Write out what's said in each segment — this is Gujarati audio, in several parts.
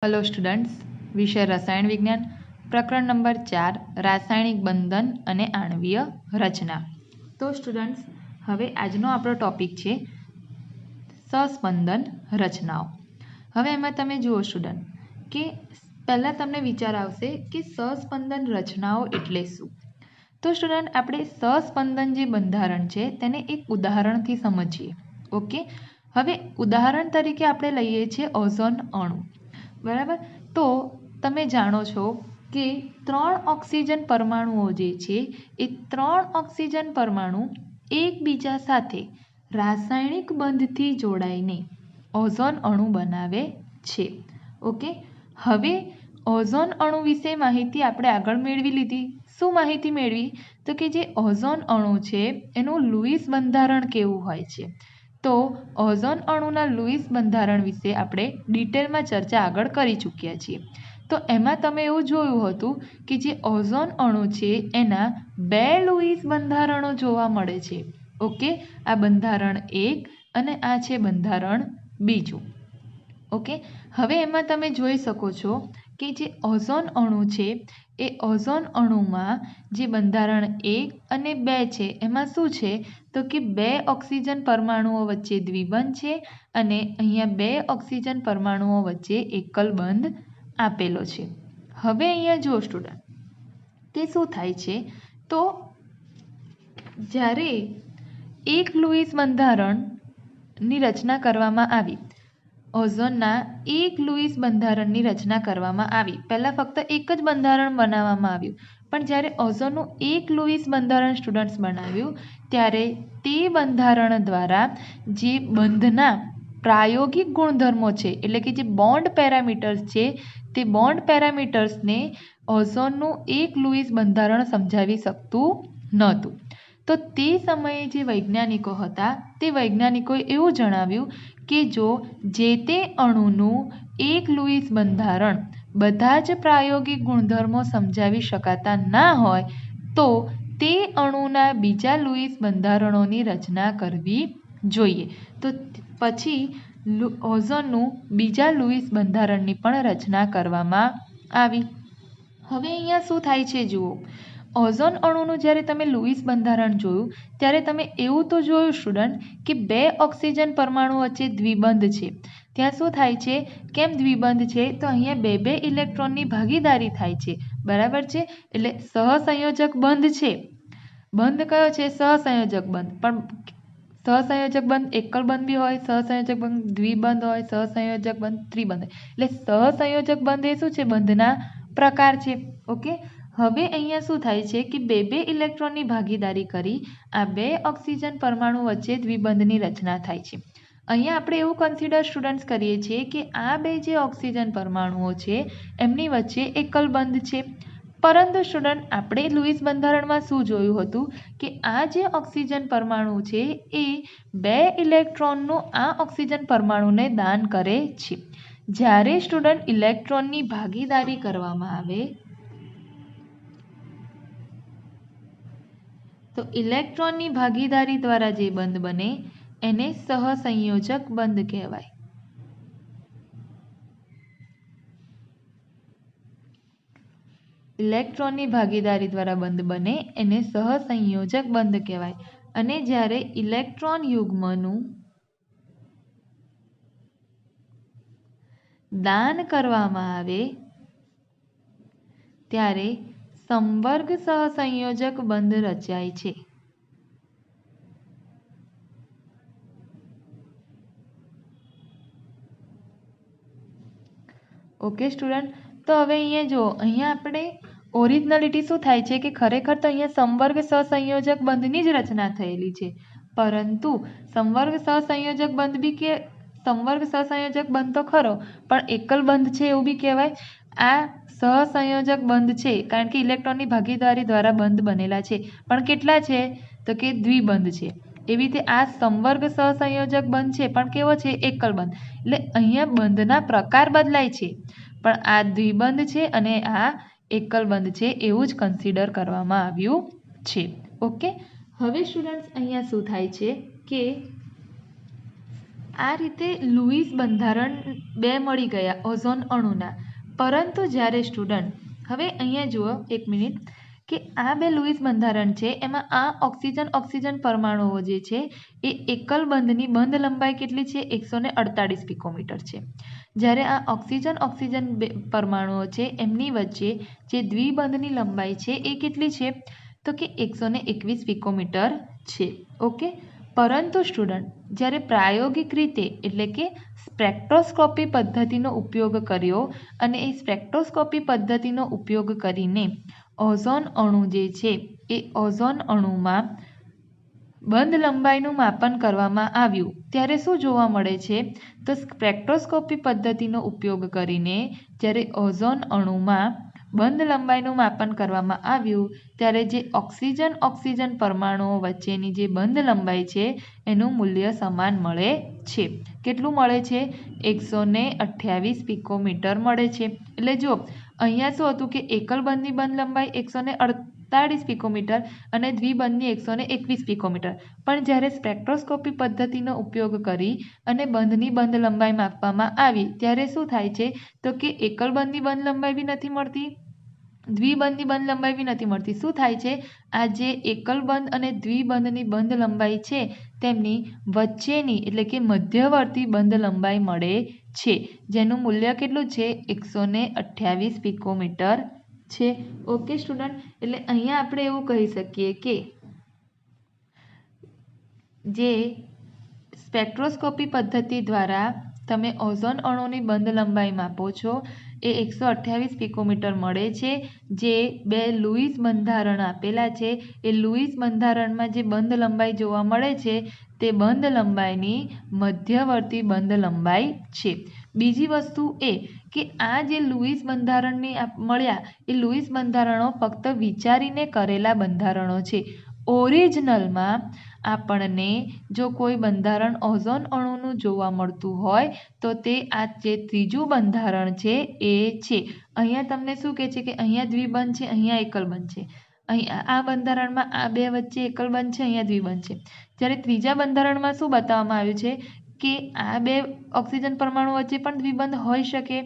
हेलो स्टूडेंट्स, विषय रसायण विज्ञान प्रकरण नंबर 4 रासायणिक बंधन અને આણ્વીય રચના। તો સ્ટુડન્ટ્સ, હવે આજનો આપણો ટોપિક છે સહસ્પંદન રચનાઓ। હવે એમાં તમે જુઓ સ્ટુડન્ટ કે પહેલાં તમને વિચાર આવશે કે સહસ્પંદન રચનાઓ એટલે શું। તો સ્ટુડન્ટ, આપણે સહસ્પંદન જે બંધારણ છે તેને એક ઉદાહરણથી સમજીએ। ઓકે, હવે ઉદાહરણ તરીકે આપણે લઈએ છીએ ઓઝોન અણુ। બરાબર, તો તમે જાણો છો કે 3 ઓક્સિજન પરમાણુઓ જે છે એ 3 ઓક્સિજન પરમાણુ એકબીજા સાથે રાસાયણિક બંધથી જોડાઈને ઓઝોન અણુ બનાવે છે। ઓકે, હવે ઓઝોન અણુ વિશે માહિતી આપણે આગળ મેળવી લીધી। શું માહિતી મેળવી? તો કે જે ઓઝોન અણુ છે એનું લુઈસ બંધારણ કેવું હોય છે। તો ઓઝોન અણુના લુઈસ બંધારણ વિશે આપણે ડિટેલમાં ચર્ચા આગળ કરી ચૂક્યા છીએ। તો એમાં તમે એવું જોયું હતું કે જે ઓઝોન અણુ છે એના 2 લુઈસ બંધારણો જોવા મળે છે। ઓકે, આ બંધારણ 1 અને આ છે બંધારણ 2। ઓકે, હવે એમાં તમે જોઈ શકો છો કે જે ઓઝોન અણુ છે એ ઓઝોન અણુમાં જે બંધારણ 1 અને 2 છે એમાં શું છે તો કે 2 ઓક્સિજન પરમાણુઓ વચ્ચે દ્વિબંધ છે અને અહીંયા 2 ઓક્સિજન પરમાણુઓ વચ્ચે એકલ બંધ આપેલો છે। હવે અહીંયા જુઓ સ્ટુડન્ટ કે શું થાય છે, તો જ્યારે એક લુઈસ બંધારણની રચના કરવામાં આવી, ઓઝોનના એક લુઈસ બંધારણની રચના કરવામાં આવી। પહેલાં ફક્ત એક જ બંધારણ બનાવવામાં આવ્યું, પણ જ્યારે ઓઝોનનું એક લુઈસ બંધારણ સ્ટુડન્ટ્સ બનાવ્યું ત્યારે તે બંધારણ દ્વારા જે બંધના પ્રાયોગિક ગુણધર્મો છે એટલે કે જે બોન્ડ પેરામીટર્સ છે તે બોન્ડ પેરામીટર્સને ઓઝોનનું એક લુઈસ બંધારણ સમજાવી શકતું નહોતું। તો તે સમયે જે વૈજ્ઞાનિકો હતા તે વૈજ્ઞાનિકોએ એવું જણાવ્યું કે જો જે તે અણુનું એક લુઈસ બંધારણ બધા જ પ્રાયોગિક ગુણધર્મો સમજાવી શકાતા ના હોય તો તે અણુના બીજા લુઈસ બંધારણોની રચના કરવી જોઈએ। તો પછી ઓઝોનનું બીજા લુઈસ બંધારણની પણ રચના કરવામાં આવી। હવે અહીંયા શું થાય છે જુઓ, ઓઝોન અણુનું જ્યારે તમે લુઈસ બંધારણ જોયું ત્યારે તમે એવું તો જોયું સ્ટુડન્ટ કે 2 ઓક્સિજન પરમાણુ વચ્ચે દ્વિબંધ છે। ત્યાં શું થાય છે, કેમ દ્વિબંધ છે તો અહીંયા 2 ઇલેક્ટ્રોનની ભાગીદારી થાય છે। બરાબર છે, એટલે સહસંયોજક બંધ છે। બંધ કયો છે? સહસંયોજક બંધ। પણ સહસંયોજક બંધ એકલ બંધ બી હોય, સહસંયોજક બંધ દ્વિબંધ હોય, સહસંયોજક બંધ ત્રિબંધ હોય। એટલે સહસંયોજક બંધ એ શું છે? બંધના પ્રકાર છે। ઓકે, હવે અહીંયા શું થાય છે કે 2 ઇલેક્ટ્રોનની ભાગીદારી કરી આ 2 ઓક્સિજન પરમાણુ વચ્ચે દ્વિબંધની રચના થાય છે। અહીંયા આપણે એવું કન્સિડર સ્ટુડન્ટ્સ કરીએ છીએ કે આ 2 જે ઓક્સિજન પરમાણુઓ છે એમની વચ્ચે એકલ બંધ છે। પરંતુ સ્ટુડન્ટ, આપણે લુઈસ બંધારણમાં શું જોયું હતું કે આ જે ઓક્સિજન પરમાણુ છે એ 2 ઇલેક્ટ્રોનનું આ ઓક્સિજન પરમાણુને દાન કરે છે। જ્યારે સ્ટુડન્ટ ઇલેક્ટ્રોનની ભાગીદારી કરવામાં આવે તો ઇલેક્ટ્રોનની ભાગીદારી દ્વારા જે બંધ બને એને સહસંયોજક બંધ કહેવાય। ઇલેક્ટ્રોનની ભાગીદારી દ્વારા બંધ બને એને સહસંયોજક બંધ કહેવાય। અને જ્યારે ઇલેક્ટ્રોન યુગ્મનું દાન કરવામાં આવે ત્યારે સંવર્ગ સહસંયોજક બંધ રચાય છે। ઓકે સ્ટુડન્ટ, તો હવે અહીંયા જો અહીંયા આપણે ઓરિજિનાલિટી શું થાય છે કે ખરેખર તો અહીંયા સંવર્ગ સહસંયોજક બંધની જ રચના થયેલી છે, પરંતુ સંવર્ગ સહસંયોજક બંધ બી કે સંવર્ગ સહસંયોજક બંધ તો ખરો પણ એકલ બંધ છે એવું બી કહેવાય। આ સહસંયોજક બંધ છે કારણ કે ઇલેક્ટ્રોનની ભાગીદારી દ્વારા બંધ બનેલા છે, પણ કેટલા છે તો કે દ્વિબંધ છે। એવી રીતે આ સંવર્ગ સહસંયોજક બંધ છે પણ કેવો છે? એકલ બંધ। એટલે અહીંયા બંધના પ્રકાર બદલાય છે પણ આ દ્વિબંધ છે અને આ એકલ બંધ છે એવું જ કન્સિડર કરવામાં આવ્યું છે। ઓકે, હવે સ્ટુડન્ટ્સ અહીંયા શું થાય છે કે આ રીતે લુઈસ બંધારણ બે મળી ગયા ઓઝોન અણુના. પરંતુ જ્યારે સ્ટુડન્ટ હવે અહીંયા જુઓ એક મિનિટ કે આ બે લુઈસ બંધારણ છે એમાં આ ઓક્સિજન પરમાણુઓ જે છે એ એકલ બંધની બંધ લંબાઈ કેટલી છે 148 પિકોમીટર છે. જ્યારે આ ઓક્સિજન પરમાણુઓ છે એમની વચ્ચે જે દ્વિબંધની લંબાઈ છે એ કેટલી છે તો કે 121 પિકોમીટર છે. ઓકે. પરંતુ સ્ટુડન્ટ જ્યારે પ્રાયોગિક રીતે એટલે કે સ્પેક્ટ્રોસ્કોપી પદ્ધતિનો ઉપયોગ કર્યો અને એ સ્પેક્ટ્રોસ્કોપી પદ્ધતિનો ઉપયોગ કરીને ઓઝોન અણુ જે છે એ ઓઝોન અણુમાં બંધ લંબાઈનું માપન કરવામાં આવ્યું ત્યારે શું જોવા મળે છે તો સ્પેક્ટ્રોસ્કોપી પદ્ધતિનો ઉપયોગ કરીને જ્યારે ઓઝોન અણુમાં બંધ લંબાઈનું માપન કરવામાં આવ્યું ત્યારે જે ઓક્સિજન પરમાણુઓ વચ્ચેની જે બંધ લંબાઈ છે એનું મૂલ્ય સમાન મળે છે. કેટલું મળે છે 128 પિકોમીટર મળે છે. એટલે જો અહીંયા શું હતું કે એકલ બંધની બંધ લંબાઈ 148 પિકોમીટર અને દ્વિબંધની 121 પિકોમીટર. પણ જ્યારે સ્પેક્ટ્રોસ્કોપી પદ્ધતિનો ઉપયોગ કરી અને બંધની બંધ લંબાઈ માપવામાં આવી ત્યારે શું થાય છે તો કે એકલ બંધની બંધ લંબાઈ બી નથી મળતી, દ્વિબંધની બંધ લંબાઈ બી નથી મળતી. શું થાય છે આ જે એકલ બંધ અને દ્વિબંધની બંધ લંબાઈ છે તેમની વચ્ચેની એટલે કે મધ્યવર્તી બંધ લંબાઈ મળે છે જેનું મૂલ્ય કેટલું છે 128 પિકોમીટર છે. Okay student. એટલે અહીંયા આપણે એવું કહી શકીએ કે જે સ્પેક્ટ્રોસ્કોપી પદ્ધતિ દ્વારા તમે ઓઝોન અણુની બંધ લંબાઈ માપો છો એ 128 પિકોમીટર મળે છે. જે બે લુઈસ બંધારણ આપેલા છે એ લુઈસ બંધારણમાં જે બંધ લંબાઈ જોવા મળે છે તે બંધ લંબાઈની મધ્યવર્તી બંધ લંબાઈ છે. બીજી વસ્તુ એ કે આ જે લુઈસ બંધારણની મળ્યા એ લુઈસ બંધારણો ફક્ત વિચારીને કરેલા બંધારણો છે. ઓરિજિનલમાં આપણને જો કોઈ બંધારણ ઓઝોન અણુનું જોવા મળતું હોય તો તે આ જે ત્રીજું બંધારણ છે એ છે. અહીંયા તમને શું કહે છે કે અહીંયા દ્વિબંધ છે, અહીંયા એકલ બંધ છે. અહીંયા આ બંધારણમાં આ બે વચ્ચે એકલ બંધ છે, અહીંયા દ્વિબંધ છે. જ્યારે ત્રીજા બંધારણમાં શું બતાવવામાં આવ્યું છે કે આ બે ઓક્સિજન પરમાણુ વચ્ચે પણ દ્વિબંધ હોઈ શકે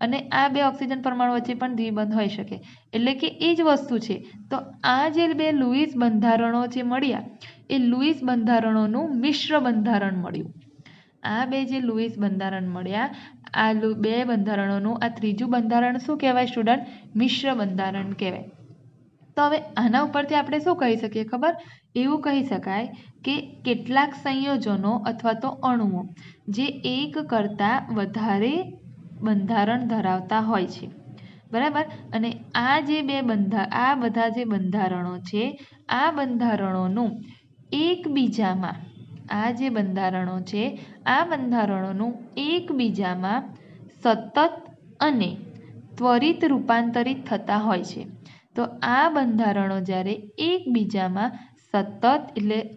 અને આ બે ઓક્સિજન પરમાણુ વચ્ચે પણ દ્વિબંધ હોઈ શકે. એટલે કે એ જ વસ્તુ છે. તો આ જે બે લુઈસ બંધારણો જે મળ્યા એ લુઈસ બંધારણોનું મિશ્ર બંધારણ મળ્યું. આ બે જે લુઈસ બંધારણ મળ્યા આ બે બંધારણોનું આ ત્રીજું બંધારણ શું કહેવાય સ્ટુડન્ટ? મિશ્ર બંધારણ કહેવાય. તો હવે આના ઉપરથી આપણે શું કહી શકીએ ખબર? એવું કહી શકાય કે કેટલાક સંયોજનો અથવા તો અણુઓ જે એક કરતાં વધારે બંધારણ ધરાવતા હોય છે, બરાબર. અને આ જે બધા જે બંધારણો છે આ બંધારણોનું એકબીજામાં એકબીજામાં સતત અને ત્વરિત રૂપાંતરિત થતા હોય છે. તો આ બંધારણો જ્યારે એકબીજામાં સતત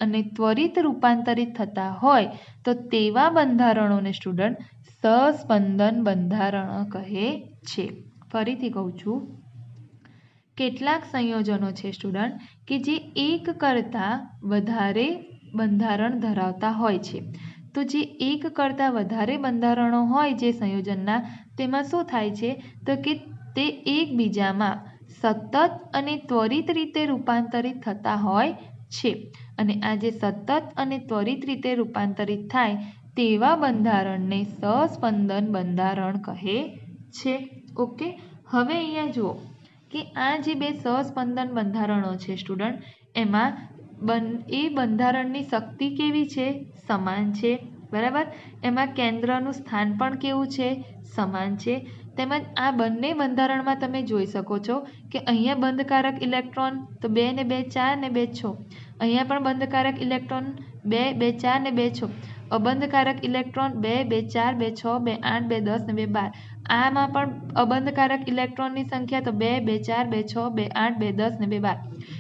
અને ત્વરિત રૂપાંતરિત થતા હોય તો તેવા બંધારણોને સ્ટુડન્ટ સહસ્પંદન બંધારણો કહે છે. ફરીથી કહું છું, કેટલાક સંયોજનો છે સ્ટુડન્ટ કે જે એક કરતાં વધારે બંધારણ ધરાવતા હોય છે. તો જે એક કરતાં વધારે બંધારણો હોય જે સંયોજનના તેમાં શું થાય છે તો કે તે એકબીજામાં સતત અને ત્વરિત રીતે રૂપાંતરિત થતા હોય છે. અને આ જે સતત અને ત્વરિત રીતે રૂપાંતરિત થાય તેવા બંધારણને સહસ્પંદન બંધારણ કહે છે. ઓકે. હવે અહીંયા જુઓ કે આ જે બે સહસ્પંદન બંધારણો છે સ્ટુડન્ટ એમાં એ બંધારણની શક્તિ કેવી છે? સમાન છે, બરાબર. એમાં કેન્દ્રનું સ્થાન પણ કેવું છે? સમાન છે. તેમજ આ બંને બંધારણમાં તમે જોઈ શકો છો કે અહીંયા બંધકારક ઇલેક્ટ્રોન તો 2 ને 2 4 ને 2 6. અહીંયા પણ બંધકારક ઇલેક્ટ્રોન 2 2 4 ને 2 6. અબંધકારક ઇલેક્ટ્રોન 2 2 4 2 6 2 8 2 10 ને 2 12. આમાં પણ અબંધકારક ઇલેક્ટ્રોનની સંખ્યા તો 2 2 4 2 6 2 8 2 10 ને 2 12.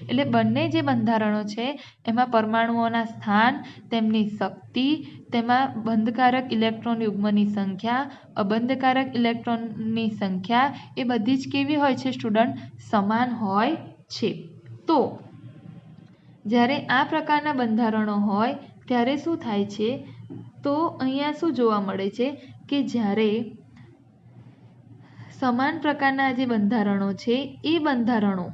એટલે બંને જે બંધારણો છે એમાં પરમાણુઓના સ્થાન, તેમની શક્તિ, તેમાં બંધકારક ઇલેક્ટ્રોન યુગ્મની સંખ્યા, અબંધકારક ઇલેક્ટ્રોનની સંખ્યા એ બધી જ કેવી હોય છે સ્ટુડન્ટ? સમાન હોય છે. તો જ્યારે આ પ્રકારના બંધારણો હોય ત્યારે શું થાય છે તો અહીંયા શું જોવા મળે છે કે જ્યારે સમાન પ્રકારના જે બંધારણો છે એ બંધારણો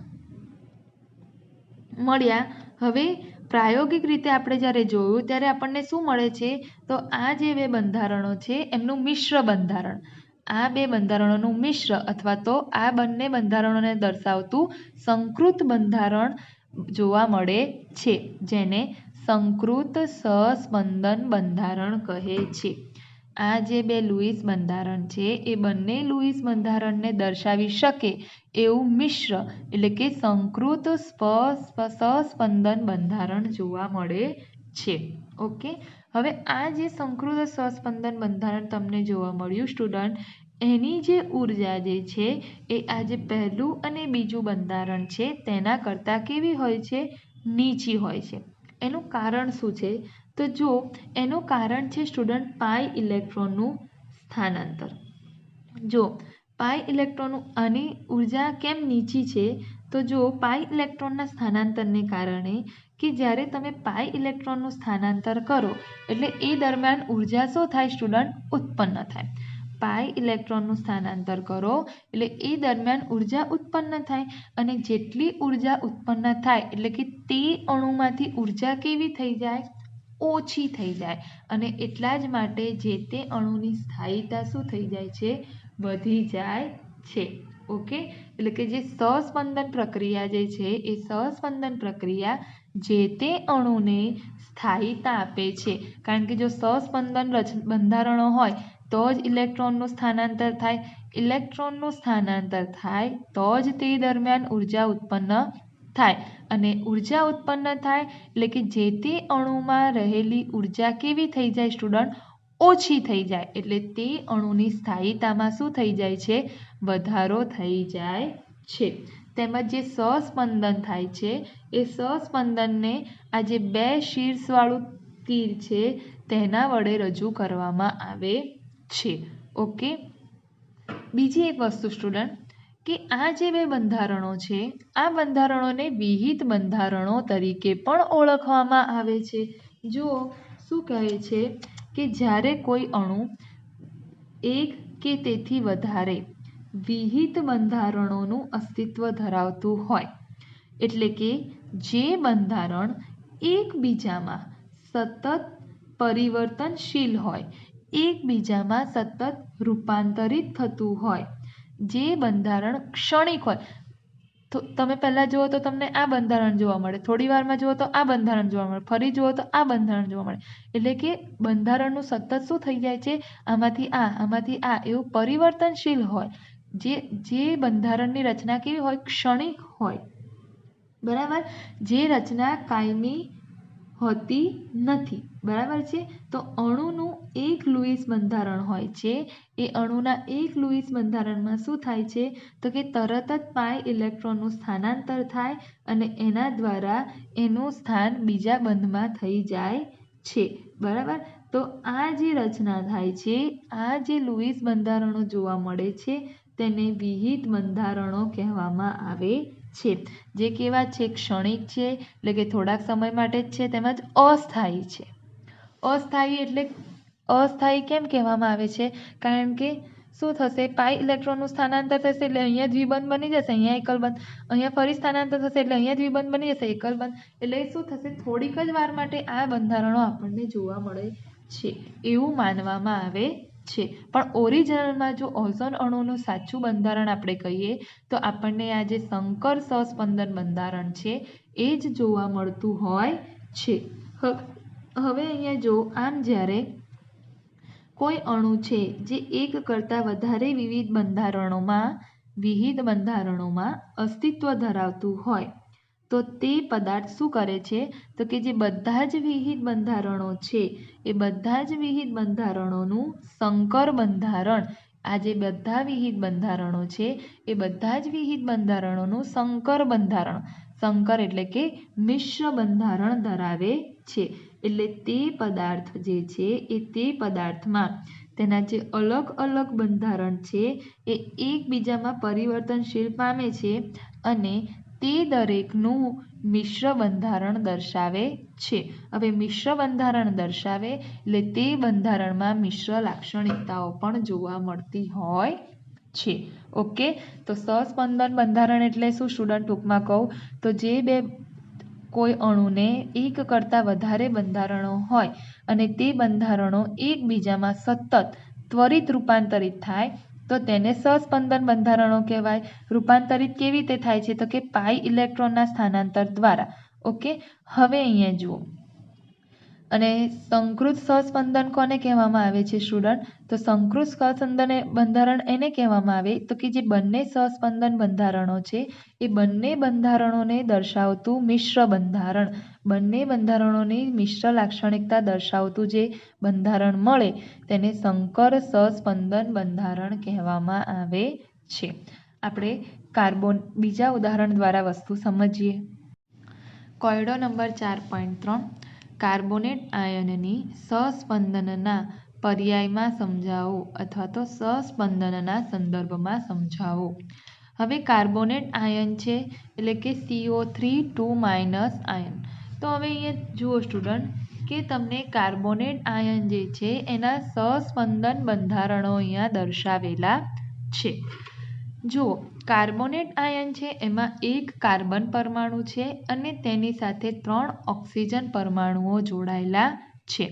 મળ્યા, હવે પ્રાયોગિક રીતે આપણે જ્યારે જોયું ત્યારે આપણને શું મળે છે, તો આ જે બે બંધારણો છે એમનું મિશ્ર બંધારણ, આ બે બંધારણોનું મિશ્ર અથવા તો આ બંને બંધારણોને દર્શાવતું સંકૃત બંધારણ જોવા મળે છે, જેને સંકૃત સહસ્પંદન બંધારણ કહે છે. આ જે બે લુઈસ બંધારણ છે એ બંને લુઈસ બંધારણને દર્શાવી શકે એવું મિશ્ર એટલે કે સંકૃત સહસ્પંદન બંધારણ જોવા મળે છે. ઓકે, હવે આ જે સંકૃત સહસ્પંદન બંધારણ તમને જોવા મળ્યું સ્ટુડન્ટ, એની જે ઉર્જા જે છે એ આ જે પહેલું અને બીજું બંધારણ છે તેના કરતાં કેવી હોય છે, નીચી હોય છે. એનું કારણ શું છે, તો જો એનું કારણ છે સ્ટુડન્ટ પાઈ ઇલેક્ટ્રોનનું સ્થાનાંતર. જો પાઈ ઇલેક્ટ્રોનનું આની ઉર્જા કેમ નીચી છે, તો જો પાઈ ઇલેક્ટ્રોનના સ્થાનાંતરને કારણે કે જ્યારે તમે પાઈ ઇલેક્ટ્રોનનું સ્થાનાંતર કરો એટલે એ દરમિયાન ઉર્જા શું થાય સ્ટુડન્ટ, ઉત્પન્ન થાય. પાઈ ઇલેક્ટ્રોનનું સ્થાનાંતર કરો એટલે એ દરમિયાન ઉર્જા ઉત્પન્ન થાય, અને જેટલી ઉર્જા ઉત્પન્ન થાય એટલે કે તે અણુમાંથી ઉર્જા કેવી થઈ જાય, ઓછી થઈ જાય, અને એટલા જ માટે જે તે અણુની સ્થાયીતા શું થઈ જાય છે, વધી જાય છે. ઓકે, એટલે કે જે સહસ્પંદન પ્રક્રિયા જે છે એ સહસ્પંદન પ્રક્રિયા જે તે અણુને સ્થાયીતા આપે છે, કારણ કે જો સહસ્પંદન બંધારણો હોય તો જ ઇલેક્ટ્રોનનું સ્થાનાંતર થાય, ઇલેક્ટ્રોનનું સ્થાનાંતર થાય તો જ તે દરમિયાન ઉર્જા ઉત્પન્ન થાય, અને ઉર્જા ઉત્પન્ન થાય એટલે કે જે તે અણુમાં રહેલી ઉર્જા કેવી થઈ જાય સ્ટુડન્ટ, ઓછી થઈ જાય, એટલે તે અણુની સ્થાયીતામાં શું થઈ જાય છે, વધારો થઈ જાય છે. તેમજ જે સહસ્પંદન થાય છે એ સહસ્પંદનને આ જે બે શીર્ષવાળું તીર છે તેના વડે રજૂ કરવામાં આવે છે. ઓકે, બીજી એક વસ્તુ સ્ટુડન્ટ કે આ જે બે બંધારણો છે આ બંધારણોને વિહિત બંધારણો તરીકે પણ ઓળખવામાં આવે છે. જુઓ શું કહે છે કે જ્યારે કોઈ અણુ એક કે તેથી વધારે વિહિત બંધારણોનું અસ્તિત્વ ધરાવતું હોય, એટલે કે જે બંધારણ એકબીજામાં સતત પરિવર્તનશીલ હોય, એકબીજામાં સતત રૂપાંતરિત થતું હોય, જે બંધારણ ક્ષણિક હોય, તો તમે પહેલાં જુઓ તો તમને આ બંધારણ જોવા મળે, થોડી વારમાં જુઓ તો આ બંધારણ જોવા મળે, ફરી જુઓ તો આ બંધારણ જોવા મળે, એટલે કે બંધારણનું સતત શું થઈ જાય છે, આમાંથી આ એવું પરિવર્તનશીલ હોય. જે બંધારણની રચના કેવી હોય, ક્ષણિક હોય, બરાબર, જે રચના કાયમી હોતી નથી, બરાબર છે. તો અણુનું એક લુઈસ બંધારણ હોય છે, એ અણુના એક લુઈસ બંધારણમાં શું થાય છે, તો કે તરત જ પાઈ ઇલેક્ટ્રોનનું સ્થાનાંતર થાય અને એના દ્વારા એનું સ્થાન બીજા બંધમાં થઈ જાય છે, બરાબર. તો આ જે રચના થાય છે, આ જે લુઈસ બંધારણો જોવા મળે છે તેને વિહિત બંધારણો કહેવામાં આવે છે. જે કેવા છે, ક્ષણિક છે, એટલે કે થોડાક સમય માટે જ છે, તેમજ અસ્થાયી છે. અસ્થાયી કેમ કહેવામાં આવે છે, કારણ કે શું થશે, પાઈ ઇલેક્ટ્રોનનું સ્થાનાંતર થશે એટલે અહીંયા દ્વિબંધ બની જશે, અહીંયા એકલબંધ, અહીંયા ફરી સ્થાનાંતર થશે એટલે અહીંયા દ્વિબંધ બની જશે, એકલબંધ, એટલે શું થશે, થોડીક જ વાર માટે આ બંધારણો આપણને જોવા મળે છે એવું માનવામાં આવે છે. પણ ઓરિજિનલમાં જો ઓઝોન અણુનું સાચું બંધારણ આપણે કહીએ તો આપણને આ જે સંકર સહસ્પંદન બંધારણ છે એ જ જોવા મળતું હોય છે. હવે અહીંયા જો આમ જ્યારે કોઈ અણુ છે જે એક કરતાં વધારે વિવિધ વિહિત બંધારણોમાં અસ્તિત્વ ધરાવતું હોય તો તે પદાર્થ શું કરે છે, તો કે જે બધા જ વિહિત બંધારણો છે એ બધા જ વિહિત બંધારણોનું સંકર બંધારણ, આ જે બધા વિહિત બંધારણો છે એ બધા જ વિહિત બંધારણોનું સંકર બંધારણ, સંકર એટલે કે મિશ્ર બંધારણ ધરાવે છે. એટલે તે પદાર્થ જે છે એ તે પદાર્થમાં તેના જે અલગ અલગ બંધારણ છે એ એકબીજામાં પરિવર્તનશીલ પામે છે, અને તે દરેકનું મિશ્ર બંધારણ દર્શાવે છે. હવે મિશ્ર બંધારણ દર્શાવે એટલે તે બંધારણમાં મિશ્ર લાક્ષણિકતાઓ પણ જોવા મળતી હોય છે. ઓકે, તો સહસ્પંદન બંધારણ એટલે શું સ્ટુડન્ટ? ટૂંકમાં કહું તો જે બે કોઈ અણુને એક કરતાં વધારે બંધારણો હોય અને તે બંધારણો એકબીજામાં સતત ત્વરિત રૂપાંતરિત થાય તો તેને સહસ્પંદન બંધારણો કહેવાય. રૂપાંતરિત કેવી રીતે થાય છે? તો કે પાઈ ઇલેક્ટ્રોનના સ્થાનાંતર દ્વારા. ઓકે, હવે અહીંયા જુઓ. અને સંકૃત સહસ્પંદન કોને કહેવામાં આવે છે સ્ટુડન્ટ? તો સંકૃત સહસ્પંદન બંધારણ એને કહેવામાં આવે તો કે જે બંને સહસ્પંદન બંધારણો છે એ બંને બંધારણોને દર્શાવતું મિશ્ર બંધારણ, બંને બંધારણોની મિશ્ર લાક્ષણિકતા દર્શાવતું જે બંધારણ મળે તેને સંકર સહસ્પંદન બંધારણ કહેવામાં આવે છે. આપણે બીજા ઉદાહરણ દ્વારા વસ્તુ સમજીએ. કોયડો નંબર 4.3 કાર્બોનેટ આયનની સહસ્પંદનના પર્યાયમાં સમજાવો અથવા તો સહસ્પંદનના સંદર્ભમાં સમજાવો. હવે કાર્બોનેટ આયન છે એટલે કે CO3 આયન. તો હવે અહીંયા જુઓ સ્ટુડન્ટ કે તમને કાર્બોનેટ આયન જે છે એના સહસ્પંદન બંધારણો અહીંયા દર્શાવેલા છે. જુઓ, કાર્બોનેટ આયન છે એમાં એક કાર્બન પરમાણુ છે અને તેની સાથે 3 ઓક્સિજન પરમાણુઓ જોડાયેલા છે.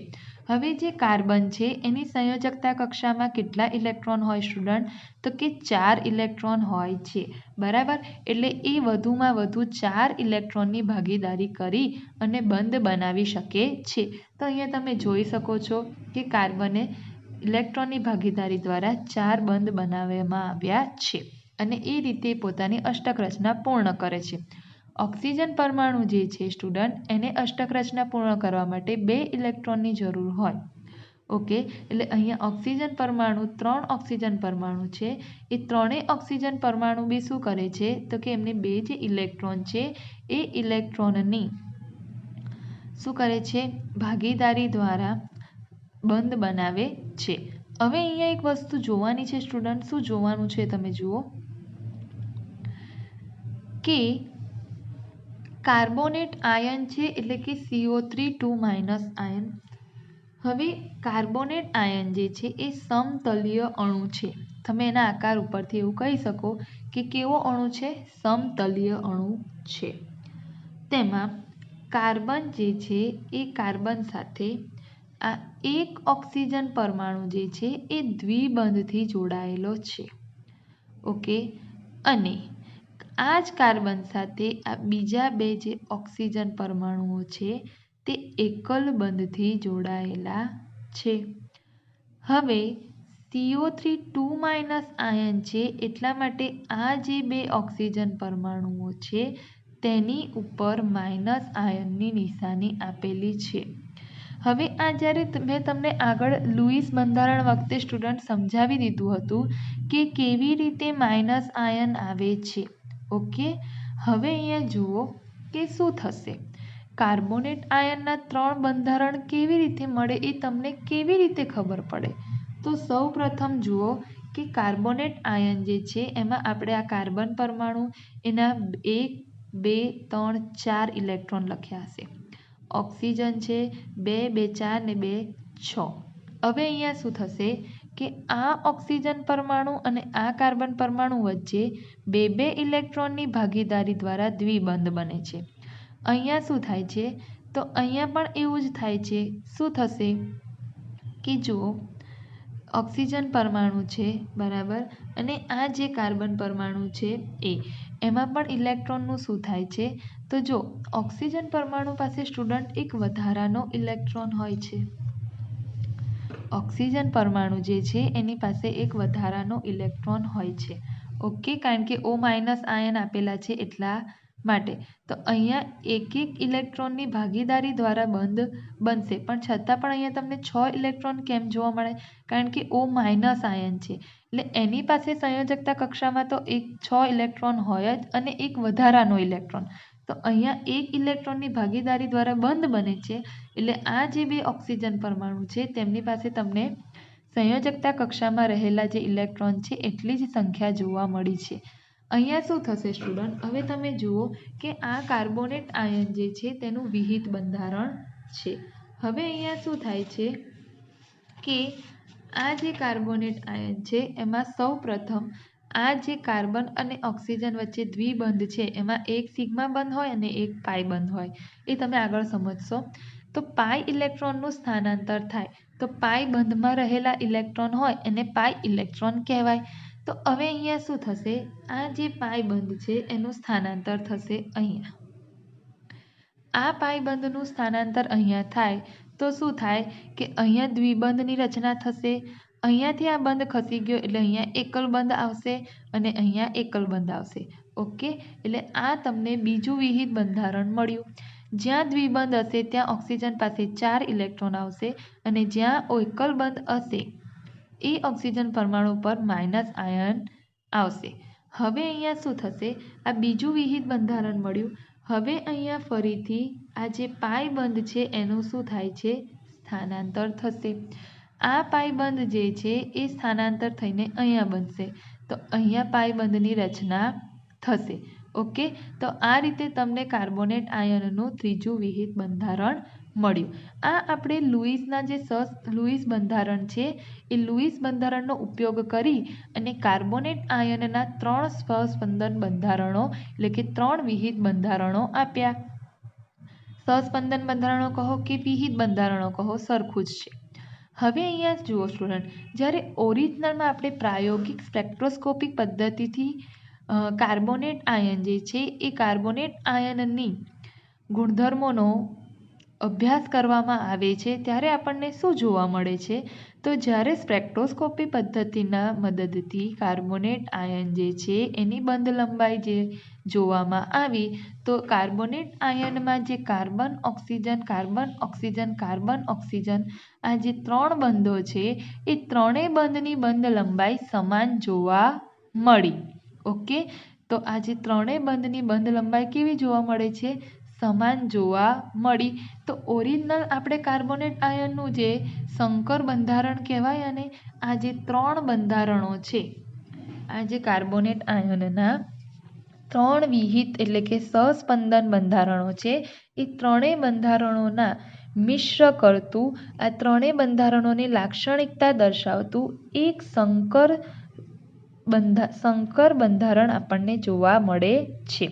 હવે જે કાર્બન છે એની સંયોજકતા કક્ષામાં કેટલા ઇલેક્ટ્રોન હોય સ્ટુડન્ટ? તો કે 4 ઇલેક્ટ્રોન હોય છે. બરાબર, એટલે એ વધુમાં વધુ 4 ઇલેક્ટ્રોનની ભાગીદારી કરી અને બંધ બનાવી શકે છે. તો અહીંયા તમે જોઈ શકો છો કે કાર્બને ઇલેક્ટ્રોનની ભાગીદારી દ્વારા 4 બંધ બનાવવામાં આવ્યા છે અને એ રીતે પોતાની અષ્ટક રચના પૂર્ણ કરે છે. ઓક્સિજન પરમાણુ જે છે સ્ટુડન્ટ એને અષ્ટક રચના પૂર્ણ કરવા માટે 2 ઇલેક્ટ્રોનની જરૂર હોય. ઓકે, એટલે અહીંયા ઓક્સિજન પરમાણુ 3 ઓક્સિજન પરમાણુ છે એ ત્રણેય ઓક્સિજન પરમાણુ બી શું કરે છે તો કે એમની 2 જે ઇલેક્ટ્રોન છે એ ઇલેક્ટ્રોનની શું કરે છે? ભાગીદારી દ્વારા બંધ બનાવે છે. હવે અહીંયા એક વસ્તુ જોવાની છે સ્ટુડન્ટ. શું જોવાનું છે તમે જુઓ કે કાર્બોનેટ આયન છે એટલે કે CO3 આયન. હવે કાર્બોનેટ આયન જે છે એ સમતલીય અણુ છે. તમે એના આકાર ઉપરથી એવું કહી શકો કે કેવો અણુ છે? સમતલીય અણુ છે. તેમાં કાર્બન જે છે એ કાર્બન સાથે આ એક ઓક્સિજન પરમાણુ જે છે એ દ્વિબંધથી જોડાયેલો છે. ઓકે, અને આ જ કાર્બન સાથે આ બીજા 2 જે ઓક્સિજન પરમાણુઓ છે તે એકલ બંધથી જોડાયેલા છે. હવે CO3 આયન છે એટલા માટે આ જે 2 ઓક્સિજન પરમાણુઓ છે તેની ઉપર માઇનસ આયનની નિશાની આપેલી છે. હવે આ જ્યારે મેં તમને આગળ લુઈસ બંધારણ વખતે સ્ટુડન્ટ સમજાવી દીધું હતું કે કેવી રીતે માઇનસ આયન આવે છે. ઓકે, હવે અહીંયા જુઓ કે શું થશે. કાર્બોનેટ આયનના 3 બંધારણ કેવી રીતે મળે એ તમને કેવી રીતે ખબર પડે? તો સૌ પ્રથમ જુઓ કે કાર્બોનેટ આયન જે છે એમાં આપણે આ કાર્બન પરમાણુ એના 1, 2, 3, 4 ઇલેક્ટ્રોન લખ્યા હશે. ઓક્સિજન છે 2, 2, 4 ને 2, 6. હવે અહીંયા શું થશે કે આ ઓક્સિજન પરમાણુ અને આ કાર્બન પરમાણુ વચ્ચે 2 ઇલેક્ટ્રોનની ભાગીદારી દ્વારા દ્વિબંધ બને છે. અહીંયા શું થાય છે? તો અહીંયા પણ એવું જ થાય છે. શું થશે કે જુઓ, ઓક્સિજન પરમાણુ છે બરાબર, અને આ જે કાર્બન પરમાણુ છે એમાં પણ ઇલેક્ટ્રોનનું શું થાય છે? તો જો ઓક્સિજન પરમાણુ પાસે સ્ટુડન્ટ એક વધારાનો ઇલેક્ટ્રોન હોય છે. ઓક્સિજન પરમાણુ જે છે એની પાસે એક વધારાનો ઇલેક્ટ્રોન હોય છે. ઓકે, કારણ કે O- આયન આપેલા છે એટલા માટે. તો અહીંયા એક ઇલેક્ટ્રોનની ભાગીદારી દ્વારા બંધ બનશે, પણ છતાં પણ અહીંયા તમને 6 ઇલેક્ટ્રોન કેમ જોવા મળે? કારણ કે O- આયન છે એટલે એની પાસે સંયોજકતા કક્ષામાં તો 6 ઇલેક્ટ્રોન હોય જ અને એક વધારાનો ઇલેક્ટ્રોન. તો અહીંયા એક ઇલેક્ટ્રોનની ભાગીદારી દ્વારા બંધ બને છે એટલે આ જે 2 ઓક્સિજન પરમાણુ છે તેમની પાસે તમને સંયોજકતા કક્ષામાં રહેલા જે ઇલેક્ટ્રોન છે એટલી જ સંખ્યા જોવા મળી છે. અહીંયા શું થશે સ્ટુડન્ટ? હવે તમે જુઓ કે આ કાર્બોનેટ આયન જે છે તેનું વિહિત બંધારણ છે. હવે અહીંયા શું થાય છે કે આ જે કાર્બોનેટ આયન છે એમાં સૌ પ્રથમ આ જે કાર્બન અને ઓક્સિજન વચ્ચે દ્વિબંધ છે એમાં એક સિગ્મા બંધ હોય અને એક પાઈ બંધ હોય, એ તમે આગળ સમજશો. તો પાઈ ઇલેક્ટ્રોનનું સ્થાનાંતર થાય તો પાઈ બંધમાં રહેલા ઇલેક્ટ્રોન હોય એને પાઈ ઇલેક્ટ્રોન કહેવાય. તો હવે અહીંયા શું થશે? આ જે પાઈ બંધ છે એનું સ્થાનાંતર થશે અહીંયા. આ પાઈ બંધનું સ્થાનાંતર અહીંયા થાય તો શું થાય કે અહીંયા દ્વિબંધની રચના થશે. અહીંયાથી આ બંધ ખસી ગયો એટલે અહીંયા એકલ બંધ આવશે અને અહીંયા એકલ બંધ આવશે. ઓકે, એટલે આ તમને બીજું વિહિત બંધારણ મળ્યું. જ્યાં દ્વિબંધ હશે ત્યાં ઓક્સિજન પાસે 4 ઇલેક્ટ્રોન આવશે અને જ્યાં એકલ બંધ હશે એ ઓક્સિજન પરમાણુ પર માઇનસ આયન આવશે. હવે અહીંયા શું થશે? આ બીજું વિહિત બંધારણ મળ્યું. હવે અહીંયા ફરીથી આ જે પાઈ બંધ છે એનું શું થાય છે? સ્થાનાંતર થશે. આ પાઈ બંધ જે છે એ સ્થાનાંતર થઈને અહીંયા બનશે તો અહીંયા પાઈ બંધની રચના થશે. ઓકે, તો આ રીતે તમને કાર્બોનેટ આયનનું ત્રીજું વિહિત બંધારણ મળ્યું. આ આપણે લુઈસ બંધારણ છે એ લુઈસ બંધારણનો ઉપયોગ કરી અને કાર્બોનેટ આયનના 3 સહસ્પંદન બંધારણો એટલે કે 3 વિહિત બંધારણો આપ્યા. સહસ્પંદન બંધારણો કહો કે વિહિત બંધારણો કહો, સરખું જ છે. હવે અહીંયા જુઓ સ્ટુડન્ટ, જ્યારે ઓરિજિનલમાં આપણે પ્રાયોગિક સ્પેક્ટ્રોસ્કોપિક પદ્ધતિથી કાર્બોનેટ આયન જે છે એ કાર્બોનેટ આયનની ગુણધર્મોનો અભ્યાસ કરવામાં આવે છે ત્યારે આપણને શું જોવા મળે છે? તો જ્યારે સ્પેક્ટ્રોસ્કોપી પદ્ધતિના મદદથી કાર્બોનેટ આયન જે છે એની બંધ લંબાઈ જે જોવામાં આવી તો કાર્બોનેટ આયનમાં જે carbon oxygen carbon oxygen carbon oxygen આ જે 3 બંધો છે એ ત્રણેય બંધની બંધ લંબાઈ સમાન જોવા મળી. ઓકે, તો આ જે ત્રણેય બંધની બંધ લંબાઈ કેવી જોવા મળે છે? સમાન જોવા મળી. તો ઓરિજિનલ આપણે કાર્બોનેટ આયનનું જે સંકર બંધારણ કહેવાય અને આ જે 3 બંધારણો છે, આ જે કાર્બોનેટ આયનના 3 વિહિત એટલે કે સહસ્પંદન બંધારણો છે એ ત્રણેય બંધારણોના મિશ્ર કરતું આ ત્રણેય બંધારણોની લાક્ષણિકતા દર્શાવતું એક સંકર બંધારણ આપણને જોવા મળે છે.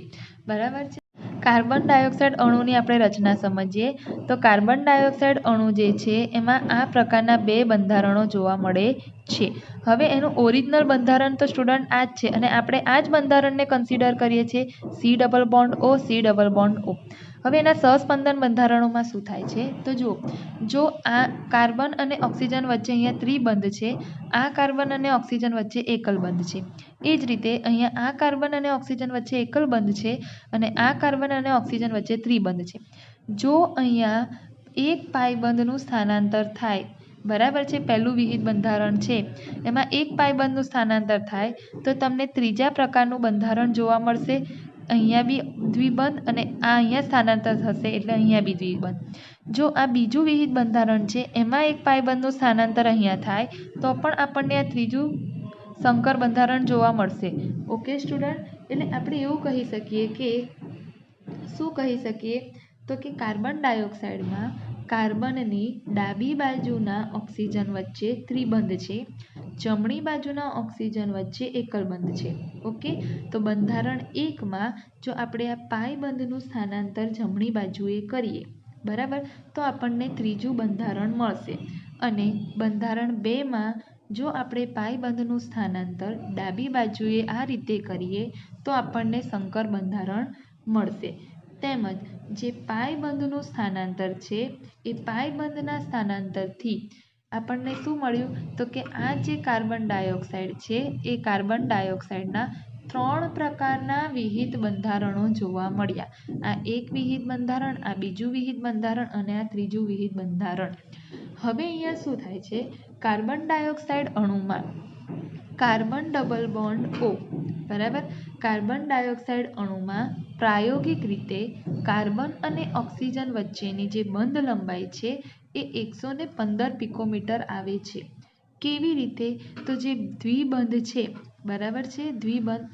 બરાબર છે. કાર્બન ડાયોક્સાઇડ અણુની આપણે રચના સમજીએ તો કાર્બન ડાયોક્સાઇડ અણુ જે છે એમાં આ પ્રકારના 2 બંધારણો જોવા મળે છે. હવે એનું ઓરિજિનલ બંધારણ તો સ્ટુડન્ટ આ જ છે અને આપણે આ જ બંધારણને કન્સિડર કરીએ છીએ C double bond O C double bond O. હવે એના સહસ્પંદન બંધારણોમાં શું થાય છે? તો જુઓ, જો આ કાર્બન અને ઓક્સિજન વચ્ચે અહીંયા ત્રિબંધ છે, આ કાર્બન અને ઓક્સિજન વચ્ચે એકલ બંધ છે. એ જ રીતે અહીંયા આ કાર્બન અને ઓક્સિજન વચ્ચે એકલ બંધ છે અને આ કાર્બન અને ઓક્સિજન વચ્ચે ત્રિબંધ છે. જો અહીંયા એક પાઈ બંધનું સ્થાનાંતર થાય, બરાબર છે, પહેલું વિહિત બંધારણ છે એમાં એક પાઈ બંધનું સ્થાનાંતર થાય તો તમને ત્રીજા પ્રકારનું બંધારણ જોવા મળશે. અહીંયા બી દ્વિબંધ અને આ અહીંયા સ્થાનાંતર થશે એટલે અહીંયા બી દ્વિબંધ. જો આ બીજું વિહિત બંધારણ છે એમાં એક પાઈ બંધનું સ્થાનાંતર અહીંયા થાય તો પણ આપણને આ ત્રીજું સંકર બંધારણ જોવા મળશે. ઓકે સ્ટુડન્ટ, એટલે આપણે એવું કહી શકીએ કે શું કહી શકીએ તો કે કાર્બન ડાયોક્સાઇડમાં કાર્બનની ડાબી બાજુના ઓક્સિજન વચ્ચે ત્રિબંધ છે, જમણી બાજુના ઓક્સિજન વચ્ચે એકલ બંધ છે. ઓકે, તો બંધારણ 1માં જો આપણે આ પાઈ બંધનું સ્થાનાંતર જમણી બાજુએ કરીએ, બરાબર, તો આપણને ત્રીજું બંધારણ મળશે અને બંધારણ 2માં જો આપણે પાઈ બંધનું સ્થાનાંતર ડાબી બાજુએ આ રીતે કરીએ તો આપણને સંકર બંધારણ મળશે. તેમજ જે પાઈ બંધનું સ્થાનાંતર છે એ પાઈ બંધના સ્થાનાંતરથી આપણને શું મળ્યું તો કે આ જે કાર્બન ડાયોક્સાઇડ છે એ કાર્બન ડાયોક્સાઇડના 3 પ્રકારના વિહિત બંધારણો જોવા મળ્યા. આ એક વિહિત બંધારણ, આ બીજું વિહિત બંધારણ અને આ ત્રીજું વિહિત બંધારણ. હવે અહીંયા શું થાય છે? કાર્બન ડાયોક્સાઇડ અણુમાં કાર્બન ડબલ બોન્ડ O, બરાબર, કાર્બન ડાયોક્સાઇડ અણુમાં પ્રાયોગિક રીતે કાર્બન અને ઓક્સિજન વચ્ચેની જે બંધ લંબાઈ છે એ 115 પિકોમીટર આવે છે. કેવી રીતે? તો જે દ્વિબંધ છે, બરાબર છે, દ્વિબંધ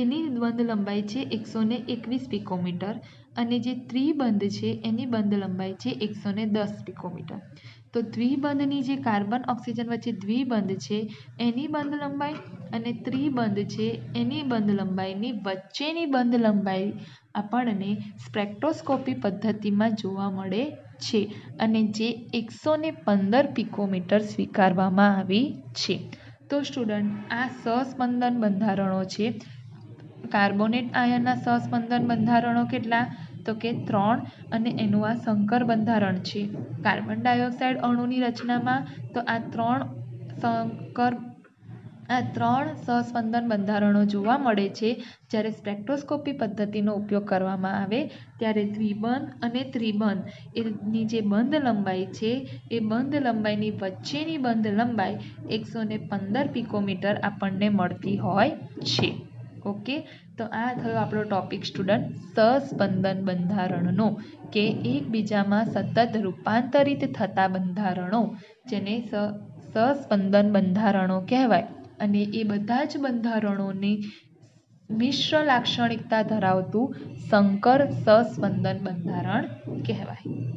એની બંધ લંબાઈ છે 121 પિકોમીટર અને જે ત્રિબંધ છે એની બંધ લંબાઈ છે 110 પિકોમીટર. તો દ્વિબંધની જે કાર્બન ઓક્સિજન વચ્ચે દ્વિબંધ છે એની બંધ લંબાઈ અને ત્રિબંધ છે એની બંધ લંબાઈની વચ્ચેની બંધ લંબાઈ આપણને સ્પેક્ટ્રોસ્કોપી પદ્ધતિમાં જોવા મળે છે અને જે 115 પિકોમીટર સ્વીકારવામાં આવી છે. તો સ્ટુડન્ટ, આ સહસ્પંદન બંધારણો છે. કાર્બોનેટ આયનના સહસ્પંદન બંધારણો કેટલા? તો કે 3 અને એનું આ સંકર બંધારણ છે. કાર્બન ડાયોક્સાઇડ અણુની રચનામાં તો આ ત્રણ સહસ્પંદન બંધારણો જોવા મળે છે. જ્યારે સ્પેક્ટ્રોસ્કોપી પદ્ધતિનો ઉપયોગ કરવામાં આવે ત્યારે દ્વિબંધ અને ત્રિબંધ એની જે બંધ લંબાઈ છે એ બંધ લંબાઈની વચ્ચેની બંધ લંબાઈ 115 પિકોમીટર આપણને મળતી હોય છે. ઓકે, તો આ થયો આપણો ટોપિક સ્ટુડન્ટ, સહસ્પંદન બંધારણનો, કે એકબીજામાં સતત રૂપાંતરિત થતા બંધારણો જેને સહસ્પંદન બંધારણો કહેવાય અને એ બધા જ બંધારણોની મિશ્ર લાક્ષણિકતા ધરાવતું સંકર સહસ્પંદન બંધારણ કહેવાય.